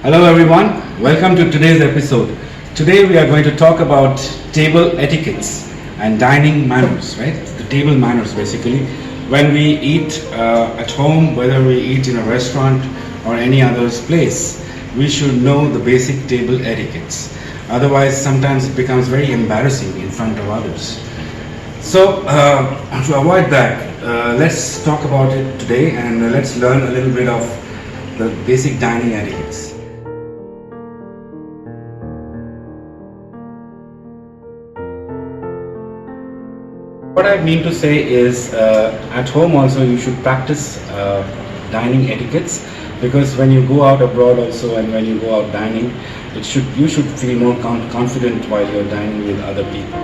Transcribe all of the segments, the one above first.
Hello everyone, welcome to today's episode. Today we are going to talk about table etiquettes and dining manners, right? The table manners basically. When we eat at home, whether we eat in a restaurant or any other place, we should know the basic table etiquettes. Otherwise, sometimes it becomes very embarrassing in front of others. So, to avoid that, let's talk about it today and let's learn a little bit of the basic dining etiquettes. What I mean to say is, at home also you should practice dining etiquettes, because when you go out abroad also and when you go out dining, you should feel more confident while you're dining with other people.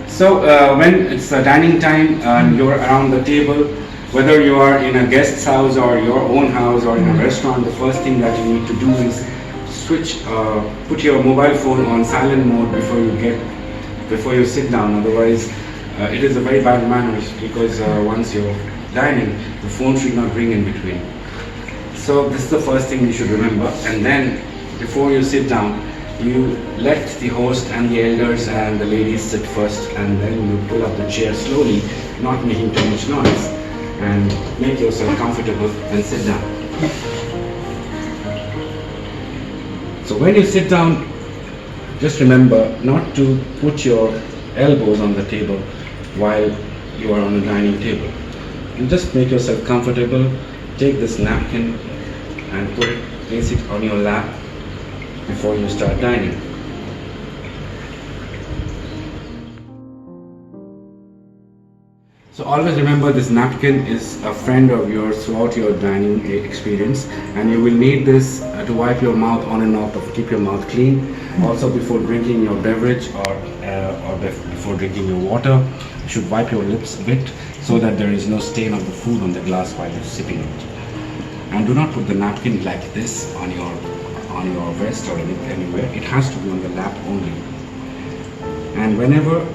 So when it's dining time and you're around the table, whether you are in a guest's house or your own house or in a restaurant, the first thing that you need to do is put your mobile phone on silent mode before you sit down. Otherwise, it is a very bad manners, because once you're dining, the phone should not ring in between. So this is the first thing you should remember. And then before you sit down, you let the host and the elders and the ladies sit first, and then you pull up the chair slowly, not making too much noise, and make yourself comfortable and sit down. So when you sit down, just remember not to put your elbows on the table while you are on a dining table. You just make yourself comfortable, take this napkin and place it on your lap before you start dining. So always remember, this napkin is a friend of yours throughout your dining experience, and you will need this to wipe your mouth on and off, to keep your mouth clean. Also, before drinking your beverage or before drinking your water, you should wipe your lips a bit so that there is no stain of the food on the glass while you're sipping it. And do not put the napkin like this on your vest or anywhere. It has to be on the lap only. And whenever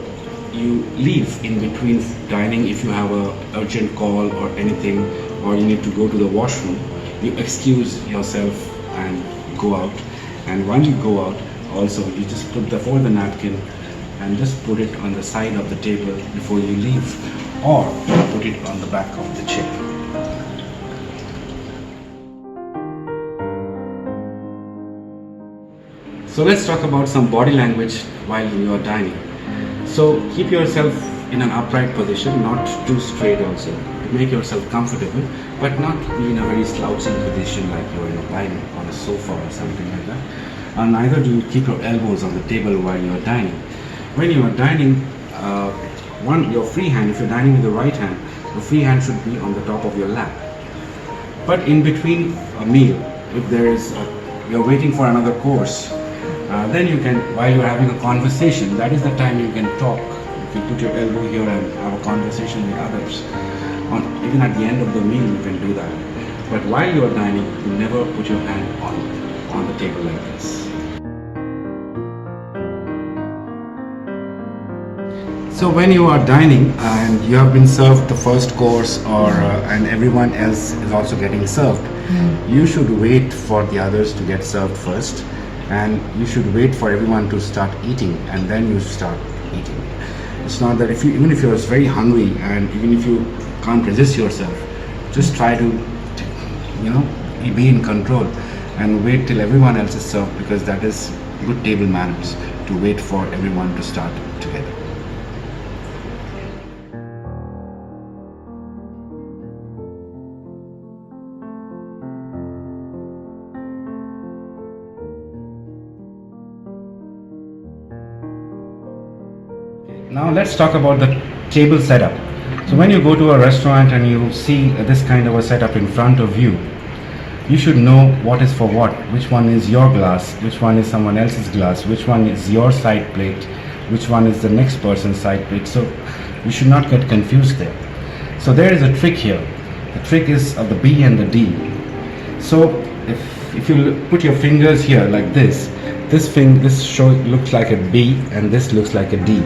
you leave in between dining, if you have a urgent call or anything, or you need to go to the washroom, you excuse yourself and go out. And when you go out, also you just fold the napkin and just put it on the side of the table before you leave, or put it on the back of the chair. So let's talk about some body language while you are dining. So keep yourself in an upright position, not too straight also, to make yourself comfortable, but not be in a very slouching position like you're lying on a sofa or something like that. And neither do you keep your elbows on the table while you're dining. When you are dining, your free hand, if you're dining with the right hand, the free hand should be on the top of your lap. But in between a meal, if you're waiting for another course, then you can, while you're having a conversation, that is the time you can talk. You can put your elbow here and have a conversation with others. Even at the end of the meal, you can do that. But while you're dining, you never put your hand on the table like this. So when you are dining and you have been served the first course, and everyone else is also getting served, you should wait for the others to get served first. And you should wait for everyone to start eating, and then you start eating. It's not that even if you're very hungry and even if you can't resist yourself, just try to, be in control and wait till everyone else is served, because that is good table manners, to wait for everyone to start together. Now let's talk about the table setup. So when you go to a restaurant and you see this kind of a setup in front of you, you should know what is for what. Which one is your glass, which one is someone else's glass, which one is your side plate, which one is the next person's side plate. So you should not get confused there. So there is a trick here. The trick is of the B and the D. So if you put your fingers here like this looks like a B and this looks like a D.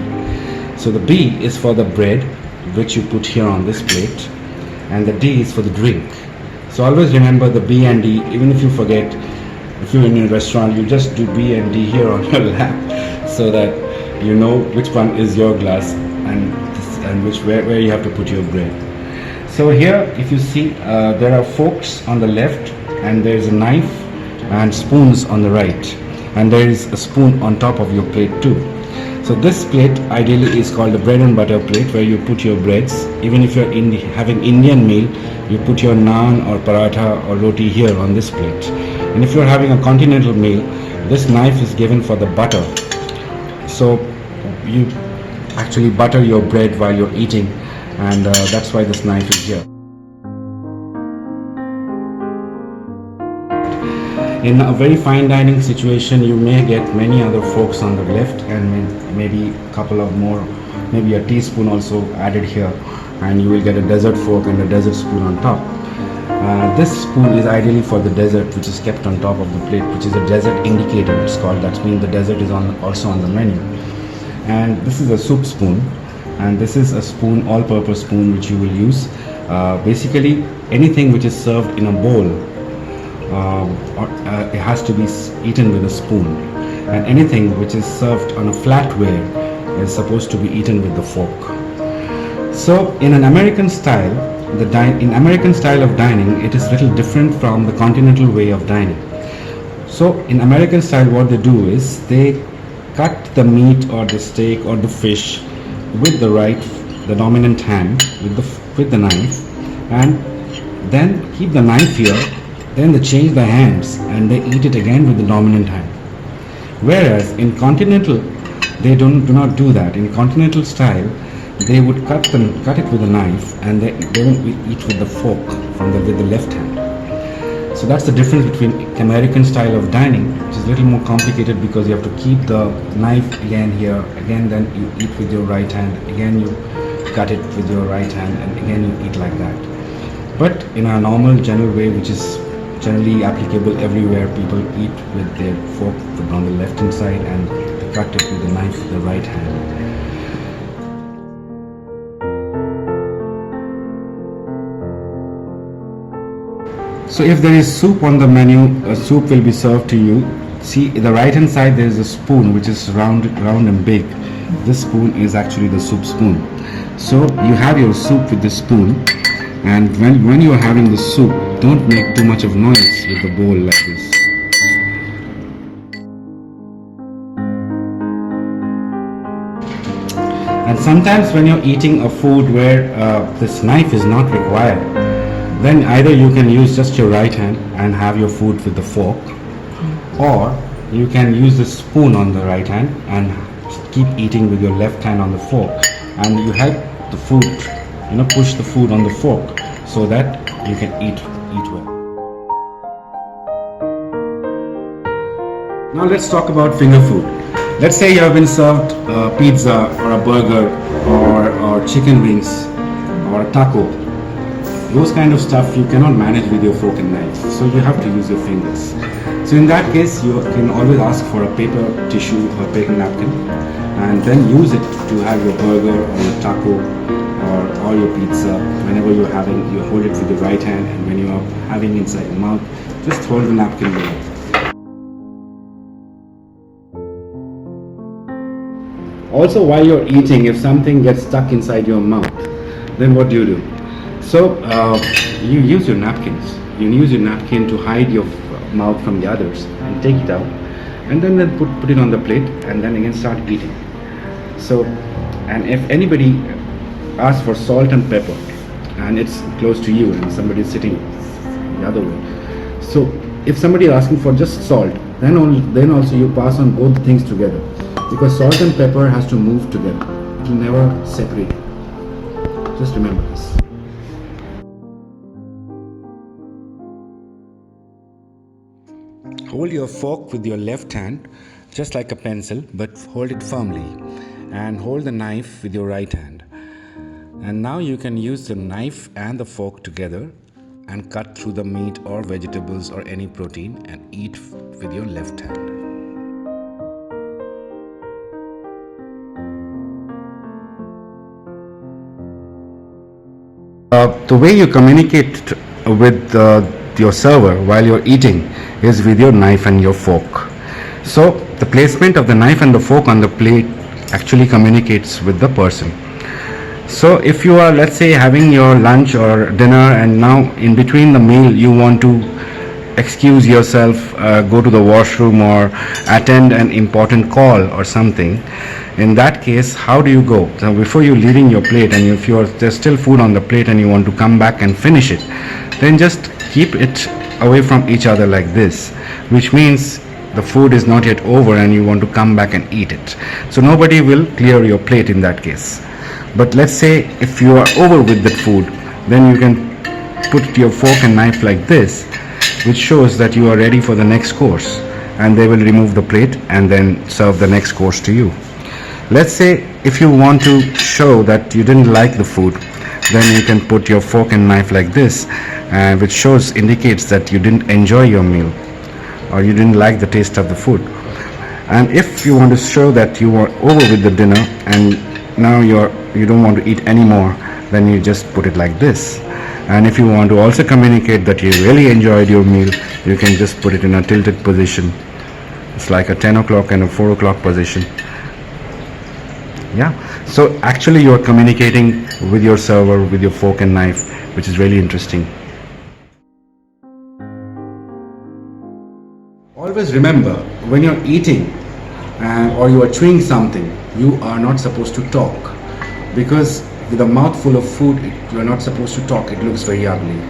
So the B is for the bread, which you put here on this plate, and the D is for the drink. So always remember the B and D. Even if you forget, if you're in a restaurant, you just do B and D here on your lap, so that you know which one is your glass and which where you have to put your bread. So here, if you see, there are forks on the left, and there is a knife and spoons on the right, and there is a spoon on top of your plate too. So this plate ideally is called the bread and butter plate, where you put your breads. Even if you're having Indian meal, you put your naan or paratha or roti here on this plate. And if you're having a continental meal, this knife is given for the butter. So you actually butter your bread while you're eating, and that's why this knife is here. In a very fine dining situation, you may get many other forks on the left, and maybe a couple of more, maybe a teaspoon also added here, and you will get a dessert fork and a dessert spoon on top. This spoon is ideally for the dessert, which is kept on top of the plate, which is a dessert indicator, it's called. That means the dessert is also on the menu. And this is a soup spoon, and this is a spoon, all-purpose spoon, which you will use. Basically, anything which is served in a bowl, it has to be eaten with a spoon, and anything which is served on a flatware is supposed to be eaten with the fork. So in an American style, in American style of dining, it is little different from the continental way of dining. So in American style, what they do is they cut the meat or the steak or the fish with the dominant hand with the knife, and then keep the knife here. Then they change the hands and they eat it again with the dominant hand. Whereas in continental, they do not do that. In continental style, they would cut it with a knife, and they will eat with the fork with the left hand. So that's the difference between American style of dining, which is a little more complicated because you have to keep the knife again here, again then you eat with your right hand, again you cut it with your right hand, and again you eat like that. But in a normal general way, which is generally applicable everywhere, people eat with their fork on the left hand side, and they cut it with the knife with the right hand. So if there is soup on the menu, soup will be served to you. See, the right hand side there is a spoon which is round and big. This spoon is actually the soup spoon. So you have your soup with the spoon, and when you are having the soup, don't make too much of noise with the bowl like this. And sometimes when you're eating a food where this knife is not required, then either you can use just your right hand and have your food with the fork, or you can use the spoon on the right hand and keep eating with your left hand on the fork, and you help the food, push the food on the fork so that you can eat well. Now let's talk about finger food. Let's say you have been served pizza or a burger or chicken wings or a taco. Those kind of stuff you cannot manage with your fork and knife, so you have to use your fingers. So in that case, you can always ask for a paper tissue or paper napkin, and then use it to have your burger or your taco or your pizza. Whenever you're having, you hold it with your right hand, and when you are having inside your mouth, just hold the napkin below. Also, while you're eating, if something gets stuck inside your mouth, then what do? So you use your napkins. You use your napkin to hide your mouth from the others, and take it out, and then put it on the plate, and then again start eating. So, and if anybody asks for salt and pepper, and it's close to you, and somebody is sitting the other way, so if somebody is asking for just salt, then also you pass on both things together, because salt and pepper has to move together. It will never separate. Just remember this. Hold your fork with your left hand, just like a pencil, but hold it firmly, and hold the knife with your right hand. And now you can use the knife and the fork together and cut through the meat or vegetables or any protein and eat with your left hand. The way you communicate with your server while you're eating is with your knife and your fork. So the placement of the knife and the fork on the plate actually communicates with the person. So if you are, let's say, having your lunch or dinner, and now in between the meal you want to excuse yourself, go to the washroom or attend an important call or something, in that case, how do you go? So before you leaving your plate, and if there's still food on the plate and you want to come back and finish it, then just keep it away from each other like this, which means the food is not yet over and you want to come back and eat it. So nobody will clear your plate in that case. But let's say if you are over with that food, then you can put your fork and knife like this, which shows that you are ready for the next course, and they will remove the plate and then serve the next course to you. Let's say if you want to show that you didn't like the food, then you can put your fork and knife like this, which indicates that you didn't enjoy your meal or you didn't like the taste of the food. And if you want to show that you are over with the dinner and now you don't want to eat anymore, then you just put it like this. And if you want to also communicate that you really enjoyed your meal, you can just put it in a tilted position. It's like a 10 o'clock and a 4 o'clock position. Yeah, so actually you are communicating with your server with your fork and knife, which is really interesting. Always remember, when you're eating or you are chewing something, you are not supposed to talk, because with a mouthful of food you are not supposed to talk. It looks very ugly,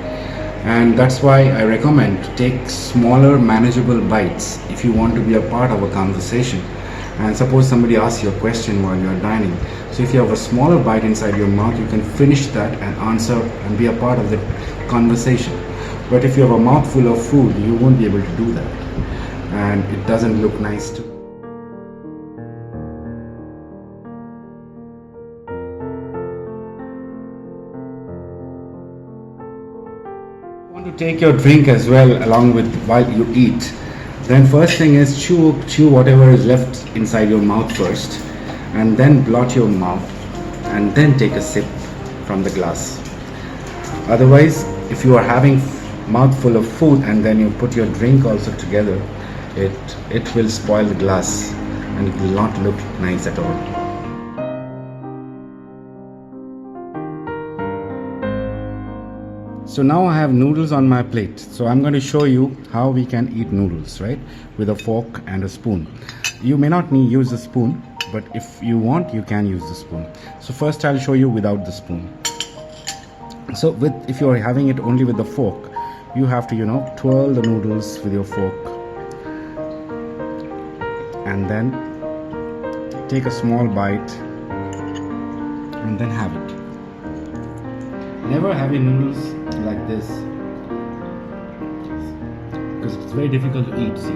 and that's why I recommend to take smaller manageable bites if you want to be a part of a conversation. And suppose somebody asks you a question while you are dining, so if you have a smaller bite inside your mouth, you can finish that and answer and be a part of the conversation. But if you have a mouthful of food, you won't be able to do that, and it doesn't look nice too. Want to take your drink as well along with while you eat, then first thing is chew whatever is left inside your mouth first, and then blot your mouth, and then take a sip from the glass. Otherwise, if you are having mouthful of food and then you put your drink also together, it will spoil the glass and it will not look nice at all. So now I have noodles on my plate. So I'm going to show you how we can eat noodles, right? With a fork and a spoon. You may not use a spoon, but if you want, you can use the spoon. So first I'll show you without the spoon. So if you are having it only with the fork, you have to, twirl the noodles with your fork, and then take a small bite and then have it. Never have your noodles like this, because it's very difficult to eat. See,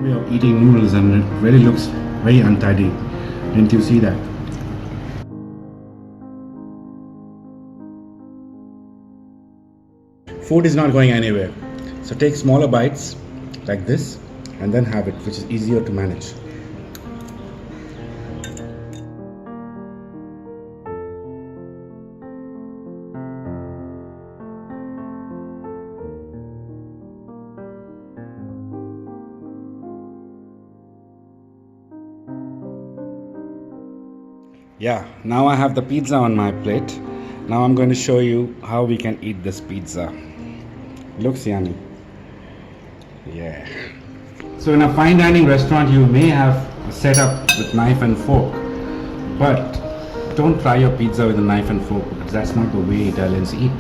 we are eating noodles and it really looks very untidy. Didn't you see that? Food is not going anywhere, so take smaller bites like this and then have it, which is easier to manage. Yeah, now I have the pizza on my plate. Now I'm going to show you how we can eat this pizza. Looks yummy. Yeah. So in a fine dining restaurant, you may have a setup with knife and fork, but don't try your pizza with a knife and fork, because that's not the way Italians eat.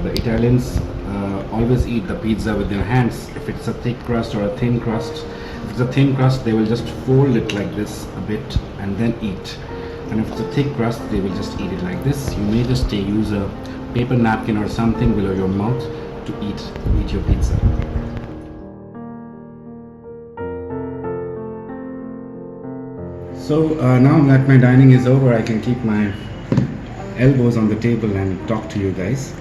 The Italians always eat the pizza with their hands. If it's a thick crust or a thin crust, if it's a thin crust, they will just fold it like this a bit and then eat. And if it's a thick crust, they will just eat it like this. You may just use a paper napkin or something below your mouth to eat your pizza. So now that my dining is over, I can keep my elbows on the table and talk to you guys.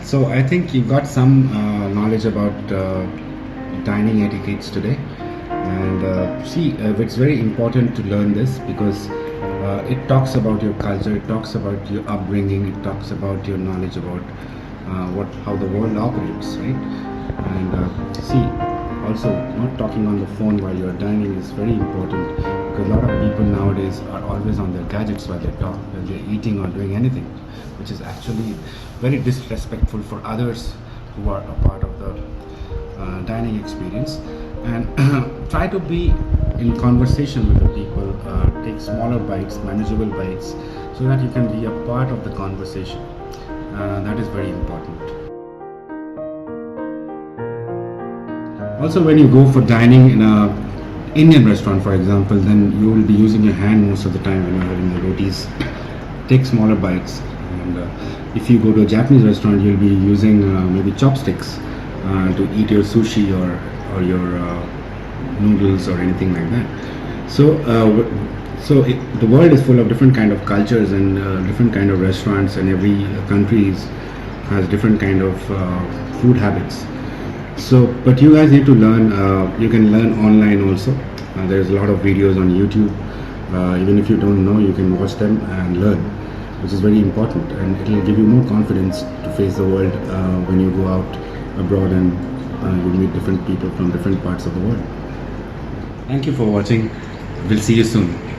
So I think you got some knowledge about dining etiquettes today. And it's very important to learn this because it talks about your culture, it talks about your upbringing, it talks about your knowledge about how the world operates, right? And also not talking on the phone while you're dining is very important, because a lot of people nowadays are always on their gadgets while they talk, while they're eating or doing anything, which is actually very disrespectful for others who are a part of the dining experience. And try to be in conversation with the people, take smaller bites, manageable bites, so that you can be a part of the conversation. That is very important. Also, when you go for dining in a Indian restaurant, for example, then you will be using your hand most of the time when you're having the rotis. Take smaller bites. And if you go to a Japanese restaurant, you'll be using maybe chopsticks to eat your sushi or your noodles or anything like that. The world is full of different kind of cultures and different kind of restaurants, and every country has different kind of food habits. But you guys need to learn. You can learn online also. There's a lot of videos on YouTube. Even if you don't know, you can watch them and learn, which is very important, and it will give you more confidence to face the world when you go out abroad and you meet different people from different parts of the world. Thank you for watching. We'll see you soon.